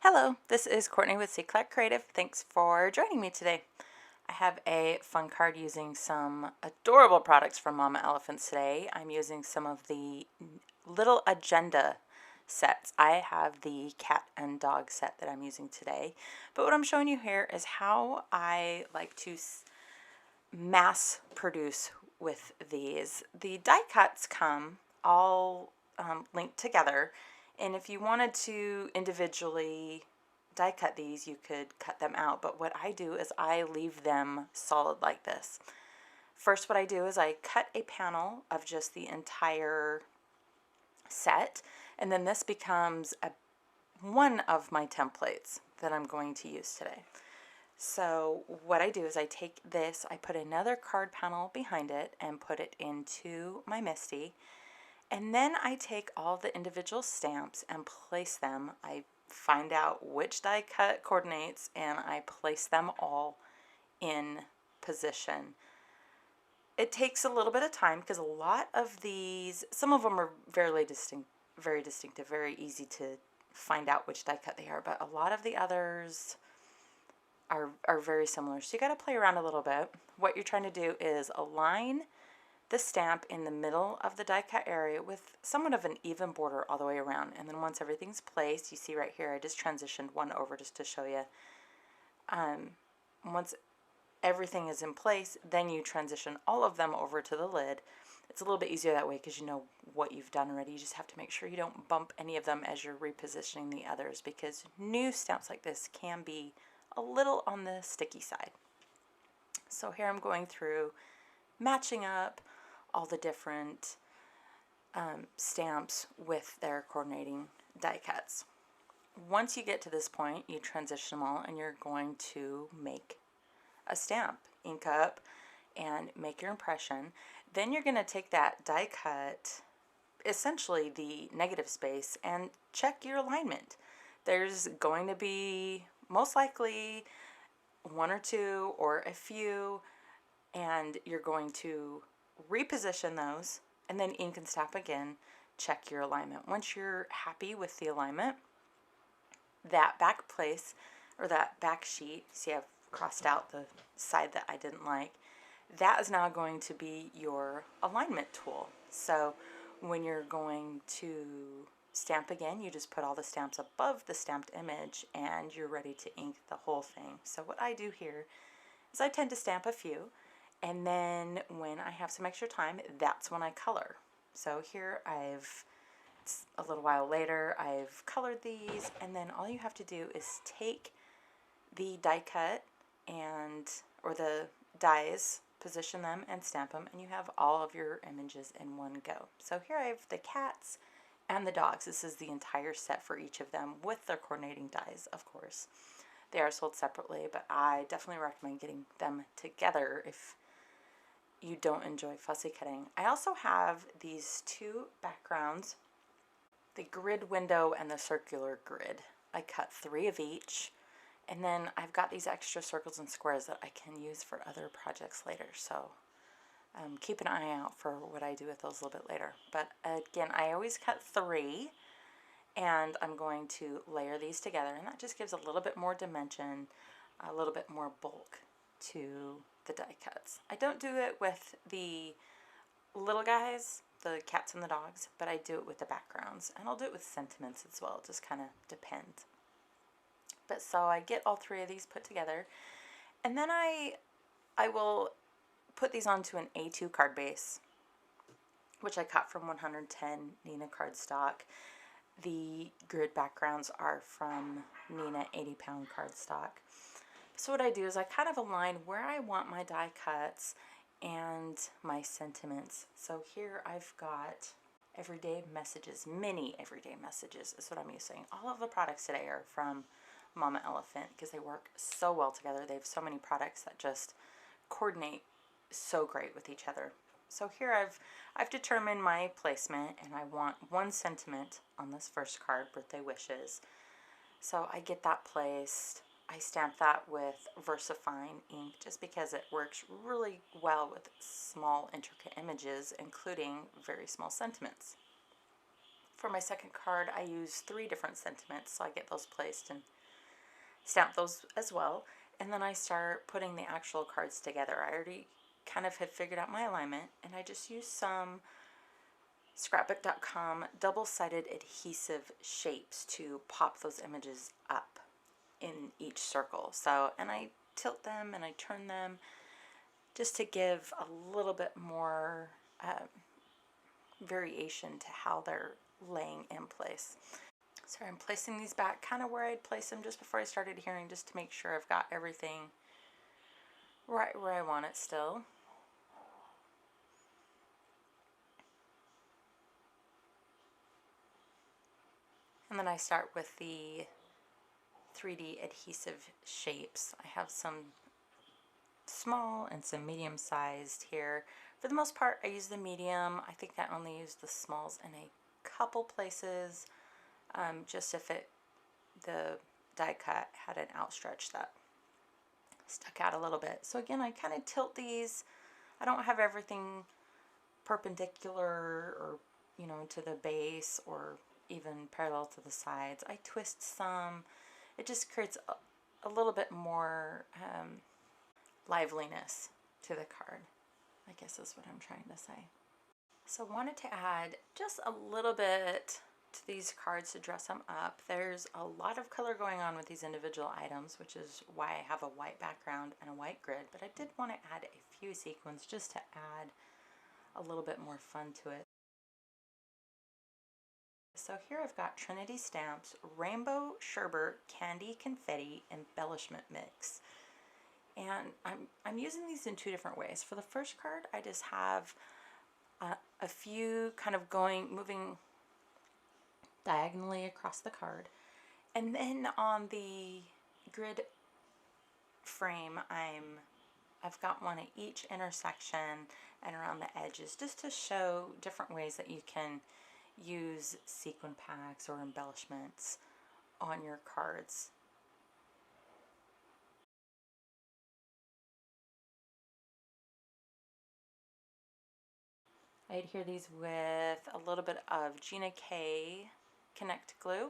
Hello, this is Courtney with Clark Creative. Thanks for joining me today. I have a fun card using some adorable products from Mama Elephants today. I'm using some of the little agenda sets. I have the cat and dog set that I'm using today, but what I'm showing you here is how I like to mass produce with these. The die cuts come all linked together, and if you wanted to individually die cut these, you could cut them out, but what I do is I leave them solid like this. First, what I do is I cut a panel of just the entire set, and then this becomes one of my templates that I'm going to use today. So what I do is I take this, I put another card panel behind it and put it into my MISTI, and then I take all the individual stamps and place them. I find out which die cut coordinates and I place them all in position. It takes a little bit of time because a lot of these, some of them are very distinctive, very easy to find out which die cut they are, but a lot of the others are very similar. So you got to play around a little bit. What you're trying to do is align the stamp in the middle of the die cut area with somewhat of an even border all the way around. And then once everything's placed, you see right here, I just transitioned one over just to show you. Once everything is in place, then you transition all of them over to the lid. It's a little bit easier that way because you know what you've done already. You just have to make sure you don't bump any of them as you're repositioning the others, because new stamps like this can be a little on the sticky side. So here I'm going through matching up all the different stamps with their coordinating die cuts. Once you get to this point, you transition them all and you're going to make a stamp, ink up, and make your impression. Then you're going to take that die cut, essentially the negative space, and check your alignment. There's going to be most likely one or two or a few, and you're going to reposition those and then ink and stamp again, check your alignment. Once you're happy with the alignment, that back place or that back sheet, see I've crossed out the side that I didn't like, that is now going to be your alignment tool. So when you're going to stamp again, you just put all the stamps above the stamped image and you're ready to ink the whole thing. So what I do here is I tend to stamp a few, and then when I have some extra time, that's when I color. So here it's a little while later, I've colored these, and then all you have to do is take the die cut or the dies, position them and stamp them, and you have all of your images in one go. So here I have the cats and the dogs. This is the entire set for each of them with their coordinating dies, of course. They are sold separately, but I definitely recommend getting them together if you don't enjoy fussy cutting. I also have these two backgrounds, the grid window and the circular grid. I cut 3 of each, and then I've got these extra circles and squares that I can use for other projects later. So keep an eye out for what I do with those a little bit later. But again, I always cut 3, and I'm going to layer these together, and that just gives a little bit more dimension, a little bit more bulk to the die cuts. I don't do it with the little guys, the cats and the dogs, but I do it with the backgrounds, and I'll do it with sentiments as well. It just kind of depends. But so I get all 3 of these put together, and then I will put these onto an A2 card base, which I cut from 110 Neenah cardstock. The grid backgrounds are from Neenah 80-pound cardstock. So what I do is I kind of align where I want my die cuts and my sentiments. So here I've got everyday messages, mini everyday messages is what I'm using. All of the products today are from Mama Elephant because they work so well together. They have so many products that just coordinate so great with each other. So here I've determined my placement, and I want one sentiment on this first card, birthday wishes. So I get that placed. I stamp that with VersaFine ink just because it works really well with small intricate images, including very small sentiments. For my second card, I use 3 different sentiments, so I get those placed and stamp those as well. And then I start putting the actual cards together. I already kind of had figured out my alignment, and I just use some scrapbook.com double-sided adhesive shapes to pop those images up in each circle. So, and I tilt them and I turn them just to give a little bit more variation to how they're laying in place. So I'm placing these back kind of where I'd place them just before I started hearing, just to make sure I've got everything right where I want it still. And then I start with the 3D adhesive shapes. I have some small and some medium sized here. For the most part, I use the medium. I think I only use the smalls in a couple places, just if the die cut had an outstretch that stuck out a little bit. So again, I kind of tilt these. I don't have everything perpendicular or, to the base or even parallel to the sides. I twist some. It just creates a little bit more liveliness to the card, I guess is what I'm trying to say. So I wanted to add just a little bit to these cards to dress them up. There's a lot of color going on with these individual items, which is why I have a white background and a white grid, but I did want to add a few sequins just to add a little bit more fun to it. So here I've got Trinity Stamps Rainbow Sherbet Candy Confetti Embellishment Mix. And I'm using these in 2 different ways. For the first card, I just have a few kind of moving diagonally across the card. And then on the grid frame, I've got one at each intersection and around the edges, just to show different ways that you can use sequin packs or embellishments on your cards. I adhere these with a little bit of Gina K Connect glue.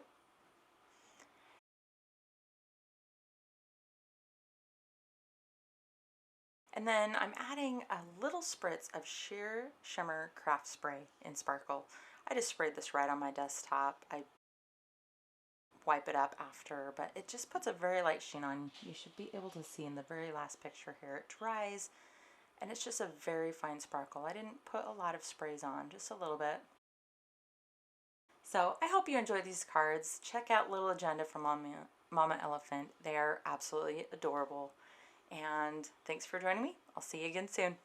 And then I'm adding a little spritz of Sheer Shimmer Craft Spray in Sparkle. I just sprayed this right on my desktop. I wipe it up after, but it just puts a very light sheen on. You should be able to see in the very last picture here. It dries, and it's just a very fine sparkle. I didn't put a lot of sprays on, just a little bit. So I hope you enjoy these cards. Check out Little Agenda from Mama Elephant. They are absolutely adorable. And thanks for joining me. I'll see you again soon.